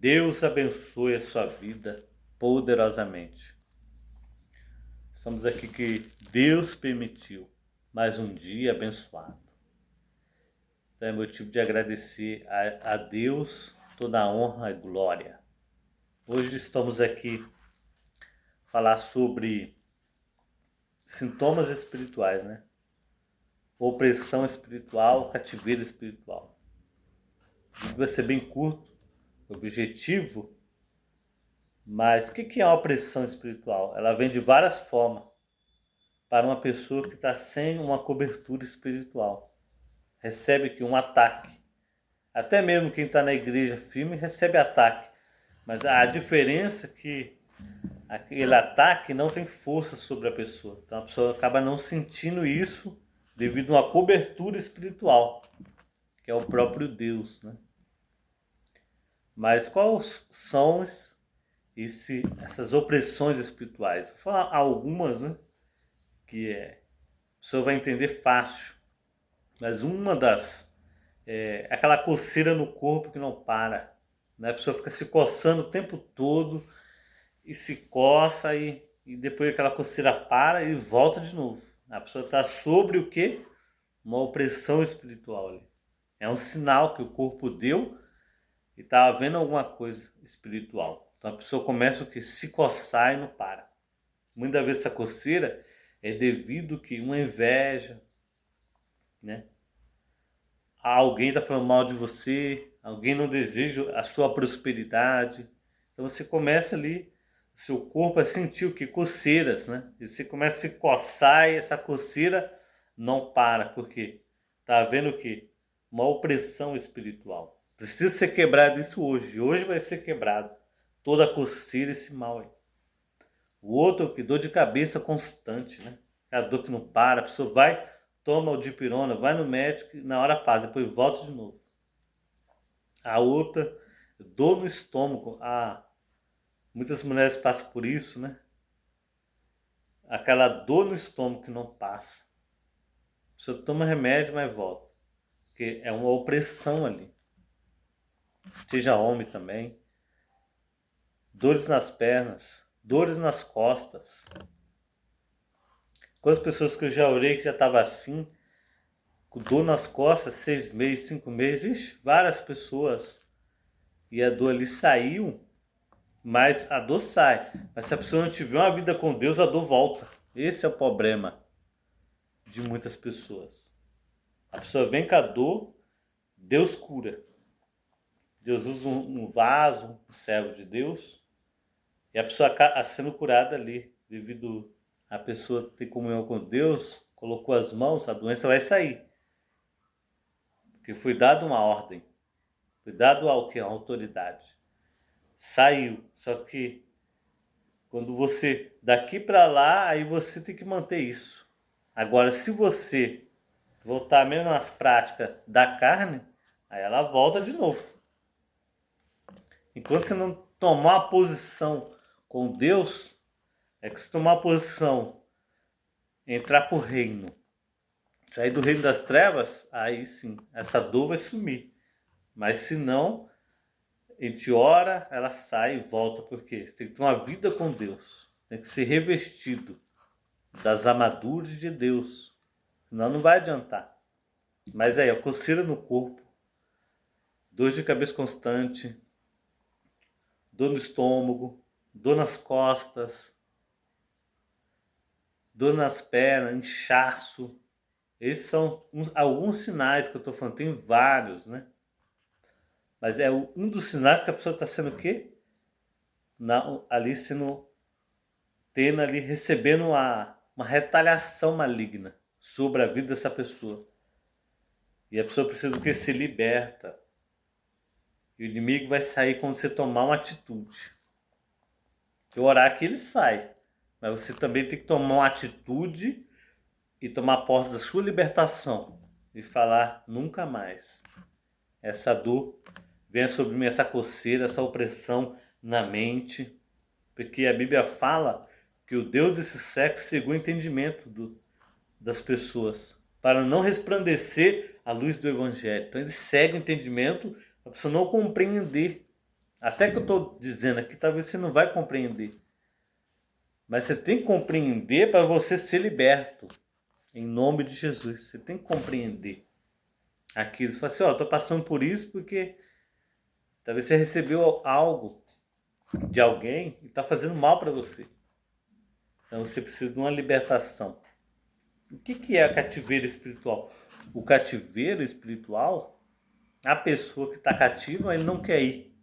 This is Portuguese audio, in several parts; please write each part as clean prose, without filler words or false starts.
Deus abençoe a sua vida poderosamente. Estamos aqui que Deus permitiu mais um dia abençoado. Então é motivo de agradecer a Deus toda a honra e glória. Hoje estamos aqui falar sobre sintomas espirituais, né? Opressão espiritual, cativeiro espiritual. Vai ser bem curto, objetivo, mas o que é uma opressão espiritual? Ela vem de várias formas para uma pessoa que está sem uma cobertura espiritual. Recebe aqui um ataque. Até mesmo quem está na igreja firme recebe ataque. Mas a diferença é que aquele ataque não tem força sobre a pessoa. Então a pessoa acaba não sentindo isso devido a uma cobertura espiritual, que é o próprio Deus, né? Mas quais são essas opressões espirituais? Vou falar algumas, né? Que a pessoa vai entender fácil. Mas uma das é aquela coceira no corpo que não para, né? A pessoa fica se coçando o tempo todo e se coça e depois aquela coceira para e volta de novo. A pessoa está sobre o quê? Uma opressão espiritual ali. É um sinal que o corpo deu e está havendo alguma coisa espiritual. Então a pessoa começa o quê? Se coçar e não para. Muitas vezes essa coceira é devido que uma inveja, né? Alguém está falando mal de você, alguém não deseja a sua prosperidade. Então você começa ali, seu corpo a sentir o que? Coceiras, né? E você começa a se coçar e essa coceira não para. Por quê? Está havendo o quê? Uma opressão espiritual. Precisa ser quebrado isso hoje. Hoje vai ser quebrado. Toda a coceira, esse mal aí. O outro que dor de cabeça constante, né? A dor que não para, a pessoa vai, toma o dipirona, vai no médico e na hora passa, depois volta de novo. A outra, dor no estômago. Muitas mulheres passam por isso, né? Aquela dor no estômago que não passa. A pessoa toma remédio, mas volta. Porque é uma opressão ali. Seja homem também. Dores nas pernas, dores nas costas. Quantas pessoas que eu já orei que já estava assim, com dor nas costas, 6 meses, 5 meses, ixi, várias pessoas. E a dor ali saiu, mas a dor sai. Mas se a pessoa não tiver uma vida com Deus, a dor volta. Esse é o problema de muitas pessoas. A pessoa vem com a dor, Deus cura. Deus usa um vaso, um servo de Deus, e a pessoa acaba sendo curada ali, devido a pessoa ter comunhão com Deus, colocou as mãos, a doença vai sair. Porque foi dada uma ordem, foi dado ao que? A autoridade. Saiu, só que quando você daqui para lá, aí você tem que manter isso. Agora, se você voltar mesmo nas práticas da carne, aí ela volta de novo. Enquanto você não tomar a posição com Deus, é que se tomar a posição, entrar pro reino, sair do reino das trevas, aí sim, essa dor vai sumir. Mas se não, a gente ora, ela sai e volta, porque você tem que ter uma vida com Deus, tem que ser revestido das armaduras de Deus, senão não vai adiantar. Mas aí, a coceira no corpo, dor de cabeça constante, dor no estômago, dor nas costas, dor nas pernas, inchaço. Esses são alguns sinais que eu estou falando, tem vários, né? Mas é um dos sinais que a pessoa está sendo o quê? Ali tendo ali, recebendo uma retaliação maligna sobre a vida dessa pessoa. E a pessoa precisa do que? Se liberta. E o inimigo vai sair quando você tomar uma atitude. Eu orar que ele sai. Mas você também tem que tomar uma atitude e tomar posse da sua libertação. E falar nunca mais. Essa dor venha sobre mim, essa coceira, essa opressão na mente. Porque a Bíblia fala que o Deus desse século cegou o entendimento das pessoas. Para não resplandecer a luz do Evangelho. Então ele cega o entendimento, a pessoa não compreender Até que eu estou dizendo aqui, talvez você não vai compreender. Mas você tem que compreender para você ser liberto. Em nome de Jesus. Você tem que compreender aquilo. Você fala assim, ó, eu estou passando por isso porque talvez você recebeu algo de alguém e está fazendo mal para você. Então você precisa de uma libertação. O que é cativeiro espiritual? O cativeiro espiritual, a pessoa que está cativa, ele não quer ir.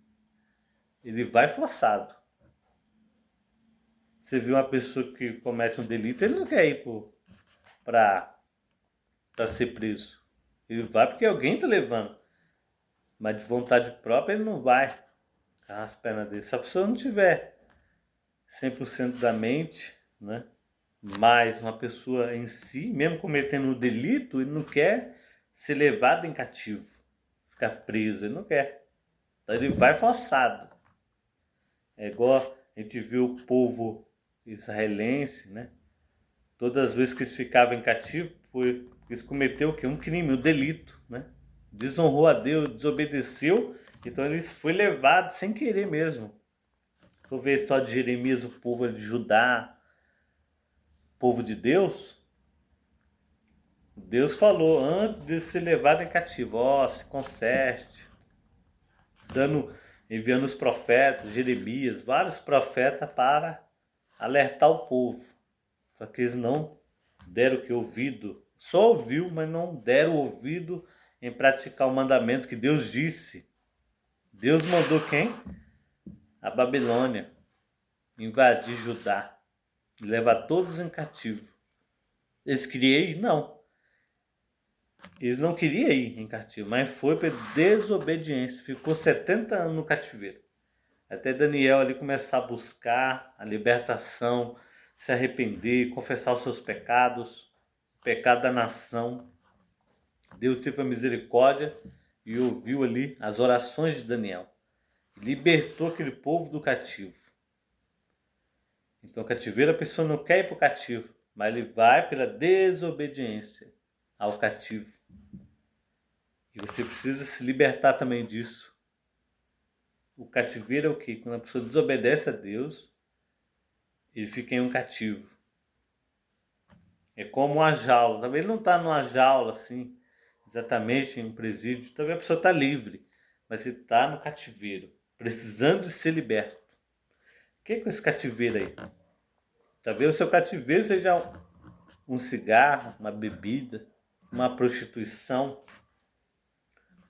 Ele vai forçado. Você viu uma pessoa que comete um delito, ele não quer ir para ser preso. Ele vai porque alguém está levando. Mas de vontade própria ele não vai as pernas dele. Se a pessoa não tiver 100% da mente, né? Mas uma pessoa em si, mesmo cometendo um delito, ele não quer ser levado em cativo, ficar preso, ele não quer. Então ele vai forçado. É igual a gente viu o povo israelense, né? Todas as vezes que eles ficavam em cativo, eles cometeram o quê? Um crime, um delito, né? Desonrou a Deus, desobedeceu, então eles foi levado sem querer mesmo. Vou ver a história de Jeremias, o povo de Judá, o povo de Deus. Deus falou antes de ser levado em cativo, ó, se conserte, enviando os profetas, Jeremias, vários profetas para alertar o povo. Só que eles não deram que ouvido, só ouviu, mas não deram ouvido em praticar o mandamento que Deus disse. Deus mandou quem? A Babilônia invadir Judá e levar todos em cativo. Eles queriam ir? Não. Eles não queriam ir em cativo, mas foi por desobediência. Ficou 70 anos no cativeiro. Até Daniel ali começar a buscar a libertação, se arrepender, confessar os seus pecados, o pecado da nação. Deus teve a misericórdia e ouviu ali as orações de Daniel. Libertou aquele povo do cativo. Então, cativeiro, a pessoa não quer ir para o cativo, mas ele vai pela desobediência ao cativo. E você precisa se libertar também disso. O cativeiro é o quê? Quando a pessoa desobedece a Deus, ele fica em um cativo. É como uma jaula. Talvez ele não está numa jaula assim, exatamente em um presídio. Talvez a pessoa está livre, mas ele está no cativeiro, precisando de ser liberto. O que é esse cativeiro aí? Talvez o seu cativeiro seja um cigarro, uma bebida, uma prostituição,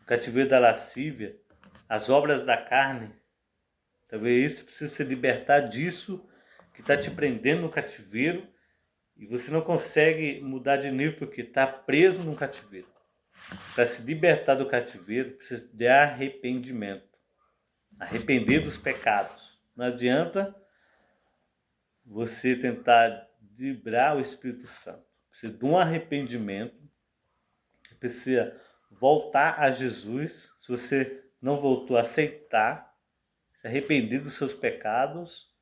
o cativeiro da lascívia, as obras da carne. Talvez isso precisa se libertar disso que está te prendendo no cativeiro e você não consegue mudar de nível porque está preso no cativeiro. Para se libertar do cativeiro, precisa de arrependimento. Arrepender dos pecados. Não adianta você tentar driblar o Espírito Santo. Precisa de um arrependimento. Precisa voltar a Jesus. Se você não voltou, aceitar, se arrepender dos seus pecados.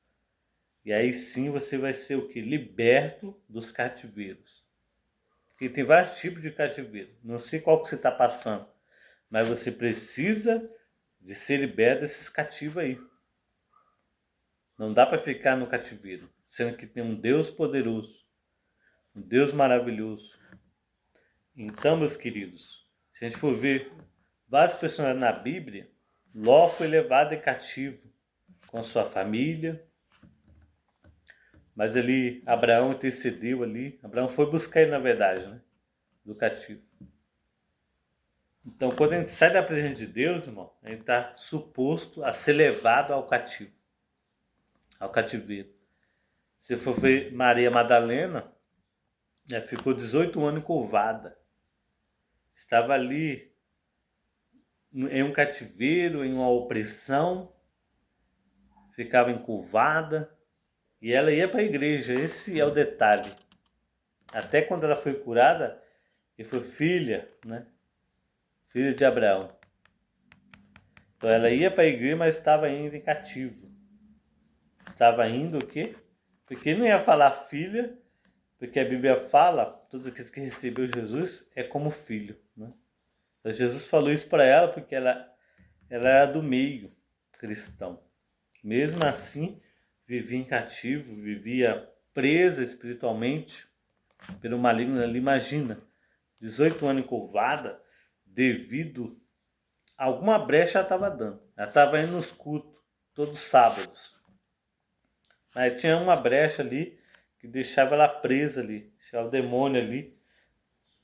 E aí sim você vai ser o que? Liberto dos cativeiros. Porque tem vários tipos de cativeiro. Não sei qual que você está passando. Mas você precisa de ser liberto desses cativos aí. Não dá para ficar no cativeiro. Sendo que tem um Deus poderoso. Um Deus maravilhoso. Então, meus queridos, se a gente for ver vários personagens na Bíblia, Ló foi levado em cativo com a sua família. Mas ali, Abraão intercedeu ali. Abraão foi buscar ele, na verdade, né? Do cativo. Então, quando a gente sai da presença de Deus, irmão, a gente está suposto a ser levado ao cativo. Ao cativeiro. Se for ver Maria Madalena, ficou 18 anos encurvada. Estava ali em um cativeiro, em uma opressão. Ficava encurvada. E ela ia para a igreja, esse é o detalhe. Até quando ela foi curada, ele foi filha, né? Filha de Abraão. Então ela ia para a igreja, mas estava indo em cativo. Estava indo o quê? Porque não ia falar filha, porque a Bíblia fala, todos aqueles que recebeu Jesus é como filho, né? Então Jesus falou isso para ela porque ela era do meio. cristão. Mesmo assim, vivia em cativo, vivia presa espiritualmente pelo maligno ali. Imagina, 18 anos encurvada, devido a alguma brecha ela estava dando. Ela estava indo nos cultos, todos os sábados. Mas tinha uma brecha ali que deixava ela presa ali, deixava o demônio ali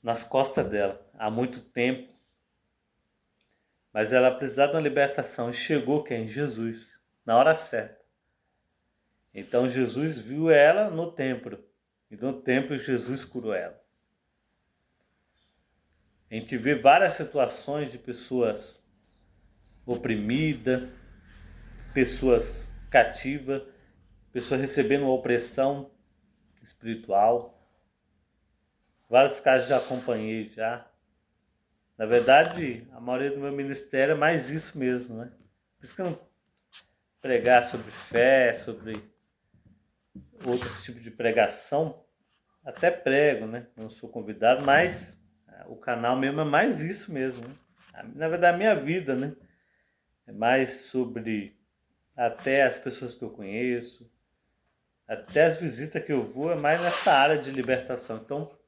nas costas dela há muito tempo. Mas ela precisava de uma libertação e chegou quem? Jesus, na hora certa. Então Jesus viu ela no templo e no templo Jesus curou ela. A gente vê várias situações de pessoas oprimidas, pessoas cativas, pessoas recebendo uma opressão espiritual. Vários casos já acompanhei já. Na verdade, a maioria do meu ministério é mais isso mesmo, né? Por isso que eu não pregar sobre fé, sobre outros tipos de pregação. Até prego, né? Não sou convidado, mas o canal mesmo é mais isso mesmo, né? Na verdade, a minha vida, né? É mais sobre até as pessoas que eu conheço, até as visitas que eu vou, é mais nessa área de libertação. Então,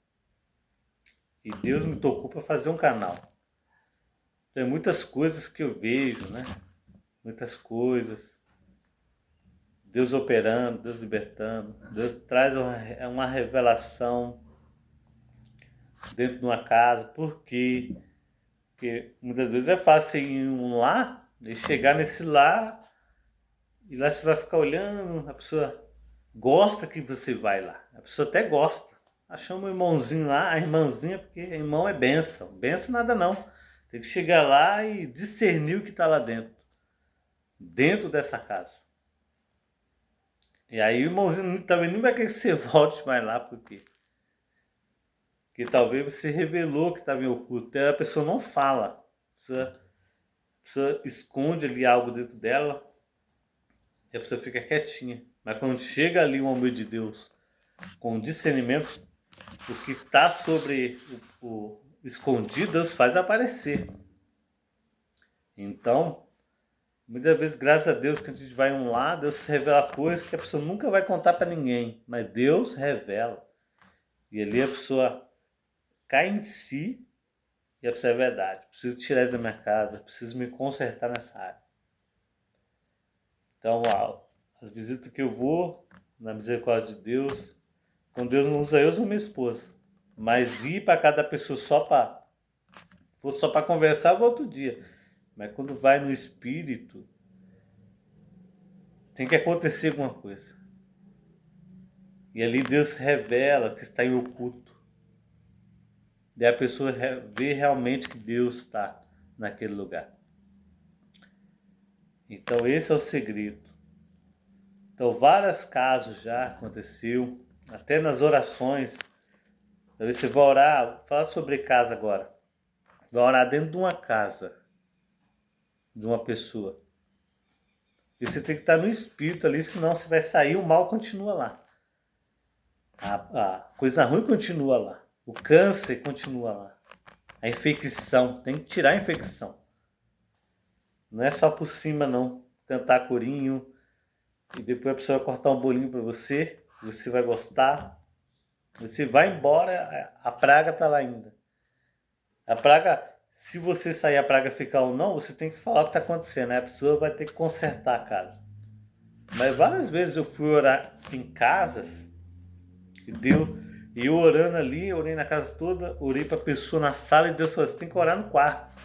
e Deus me tocou para fazer um canal. Tem muitas coisas que eu vejo, né? Muitas coisas. Deus operando, Deus libertando. Deus traz uma revelação dentro de uma casa. Por quê? Porque muitas vezes é fácil ir em um lar e chegar nesse lar e lá você vai ficar olhando, a pessoa gosta que você vai lá. A pessoa até gosta. Chama o irmãozinho lá, a irmãzinha, porque irmão é bênção. Bênção nada não. Tem que chegar lá e discernir o que está lá dentro. Dentro dessa casa. E aí o irmãozinho também não vai querer que você volte mais lá, porque talvez você revelou que estava em oculto. E a pessoa não fala. A pessoa esconde ali algo dentro dela e a pessoa fica quietinha. Mas quando chega ali o homem de Deus com discernimento, o que está sobre o escondido, Deus faz aparecer. Então, muitas vezes, graças a Deus, que a gente vai um lado, Deus revela coisas que a pessoa nunca vai contar para ninguém, mas Deus revela. E ali a pessoa cai em si e a pessoa é verdade. Preciso tirar isso da minha casa, preciso me consertar nessa área. Então, as visitas que eu vou, na misericórdia de Deus, quando Deus não usa eu, usa minha esposa. Mas ir para cada pessoa só para conversar, vou outro dia. Mas quando vai no espírito, tem que acontecer alguma coisa. E ali Deus revela que está em oculto. Daí a pessoa vê realmente que Deus está naquele lugar. Então esse é o segredo. Então vários casos já aconteceu, até nas orações. Talvez você vai orar, fala sobre casa agora. Vai orar dentro de uma casa, de uma pessoa. E você tem que estar no espírito ali, senão você vai sair, o mal continua lá. A coisa ruim continua lá. O câncer continua lá. A infecção, tem que tirar a infecção. Não é só por cima não. Cantar corinho e depois a pessoa vai cortar um bolinho para você vai gostar. Você vai embora, a praga está lá ainda. A praga, se você sair a praga ficar ou não, você tem que falar o que está acontecendo. Aí a pessoa vai ter que consertar a casa. Mas várias vezes eu fui orar em casas e eu orando ali, orei na casa toda, orei para a pessoa na sala e Deus falou, você tem que orar no quarto.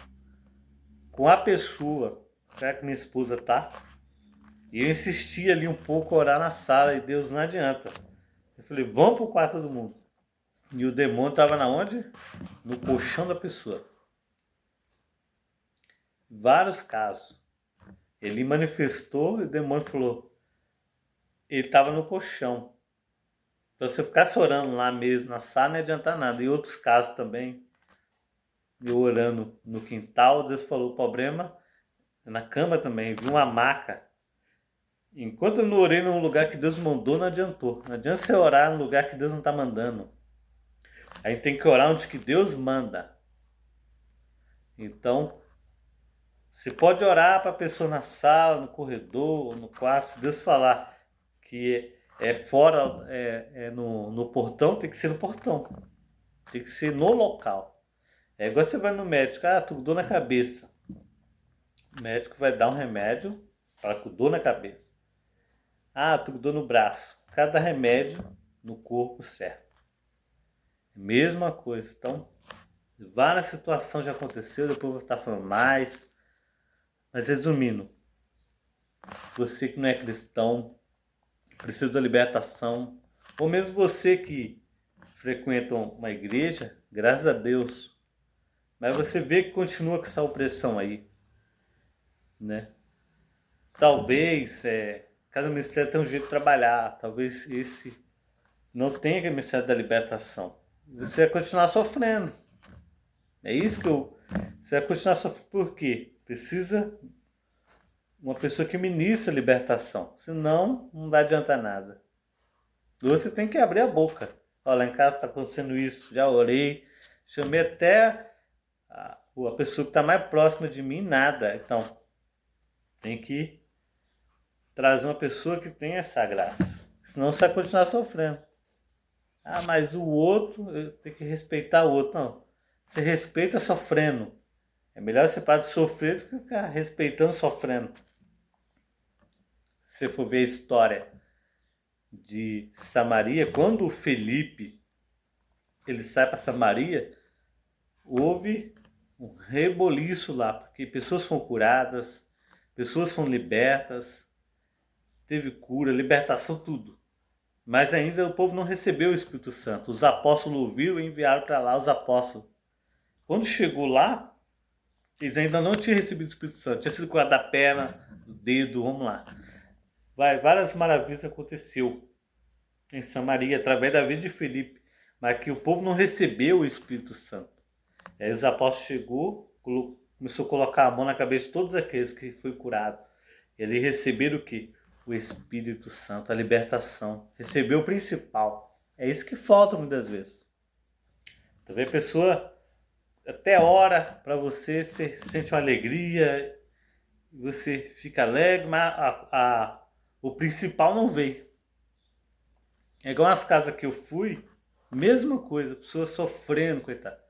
Com a pessoa, será que minha esposa tá? E eu insisti ali um pouco a orar na sala e Deus não adianta. Eu falei, vamos pro quarto todo mundo. E o demônio estava na onde? No colchão da pessoa. Vários casos. Ele manifestou e o demônio falou, ele estava no colchão. Então se eu ficasse orando lá mesmo na sala não ia adiantar nada. E outros casos também, eu orando no quintal, Deus falou, o problema é na cama também, vi uma maca. Enquanto eu não orei num lugar que Deus mandou, não adiantou. Não adianta você orar num lugar que Deus não está mandando. A gente tem que orar onde que Deus manda. Então, Você pode orar para a pessoa na sala, no corredor, no quarto. Se Deus falar que é fora, no portão, tem que ser no portão. Tem que ser no local. É igual você vai no médico, tô com dor na cabeça. O médico vai dar um remédio para com dor na cabeça. Tô com dor no braço. Cada remédio no corpo certo. Mesma coisa. Então, várias situações já aconteceram, depois eu vou estar falando mais. Mas resumindo, você que não é cristão, precisa da libertação, ou mesmo você que frequenta uma igreja, graças a Deus, mas você vê que continua com essa opressão aí, né? Talvez cada ministério tem um jeito de trabalhar, talvez esse não tenha aquele ministério da libertação. Você vai continuar sofrendo. É isso que você vai continuar sofrendo. Por quê? Precisa uma pessoa que ministra a libertação. Senão, não vai adiantar nada. Você tem que abrir a boca. Olha, lá em casa está acontecendo isso. Já orei. Chamei até a pessoa que está mais próxima de mim. Nada. Então, tem que trazer uma pessoa que tenha essa graça. Senão você vai continuar sofrendo. Mas o outro, eu tenho que respeitar o outro. Não. Você respeita sofrendo. É melhor você parar de sofrer do que ficar respeitando sofrendo. Se você for ver a história de Samaria, quando o Felipe ele sai para Samaria, houve um reboliço lá, porque pessoas foram curadas, pessoas foram libertas, teve cura, libertação, tudo. Mas ainda o povo não recebeu o Espírito Santo. Os apóstolos ouviram e enviaram para lá os apóstolos. Quando chegou lá, eles ainda não tinham recebido o Espírito Santo. Tinha sido curado da perna, do dedo, vamos lá. Várias maravilhas aconteceu em Samaria, através da vida de Felipe, mas que o povo não recebeu o Espírito Santo. Aí os apóstolos chegou, começou a colocar a mão na cabeça de todos aqueles que foi curado. Eles receberam o quê? O Espírito Santo, a libertação. Recebeu o principal. É isso que falta muitas vezes. Talvez a pessoa até ora para você sente uma alegria, você fica alegre, mas o principal não veio. É igual as casas que eu fui, mesma coisa, pessoas sofrendo, coitado.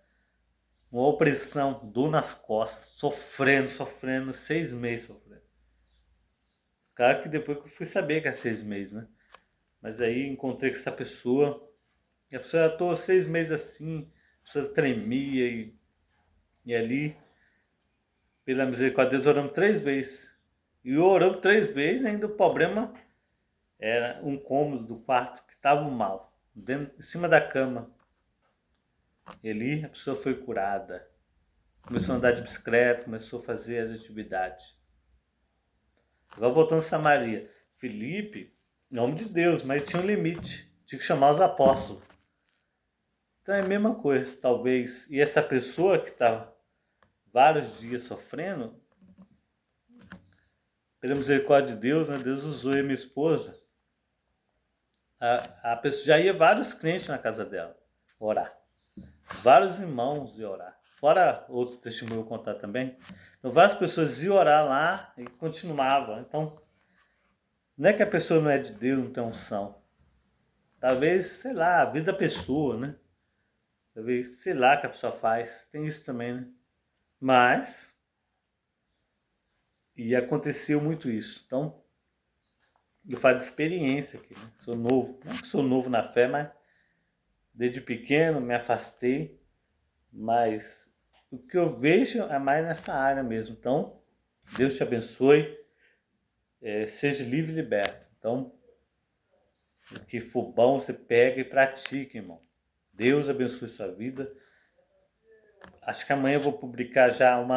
Uma opressão, dor nas costas, sofrendo, 6 meses sofrendo. Claro que depois que eu fui saber que era 6 meses, né? Mas aí encontrei com essa pessoa, e a pessoa, eu tô 6 meses assim, a pessoa tremia e ali, pela misericórdia de Deus, oramos 3 vezes. E oramos 3 vezes, ainda o problema era um cômodo do quarto que estava mal, em cima da cama. E ali a pessoa foi curada. Começou a andar de bicicleta, começou a fazer as atividades. Agora voltando a Samaria. Felipe, nome de Deus, mas tinha um limite. Tinha que chamar os apóstolos. Então é a mesma coisa, talvez. E essa pessoa que estava vários dias sofrendo, pela misericórdia de Deus, né, Deus usou eu e minha esposa. A pessoa já ia vários crentes na casa dela orar. Vários irmãos iam orar. Fora outros testemunhos eu vou contar também. Então várias pessoas iam orar lá e continuavam. Então, não é que a pessoa não é de Deus, não tem unção. Talvez, sei lá, a vida da pessoa, né? Talvez, sei lá, o que a pessoa faz. Tem isso também, né? Mas, e aconteceu muito isso. Então, eu falo de experiência aqui, né? Sou novo. Não que sou novo na fé, mas desde pequeno me afastei. Mas o que eu vejo é mais nessa área mesmo. Então, Deus te abençoe. Seja livre e liberto. Então, o que for bom, você pega e pratica, irmão. Deus abençoe sua vida. Acho que amanhã eu vou publicar já um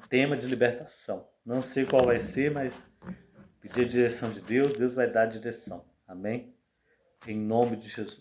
tema de libertação. Não sei qual vai ser, mas pedir a direção de Deus, Deus vai dar a direção. Amém? Em nome de Jesus.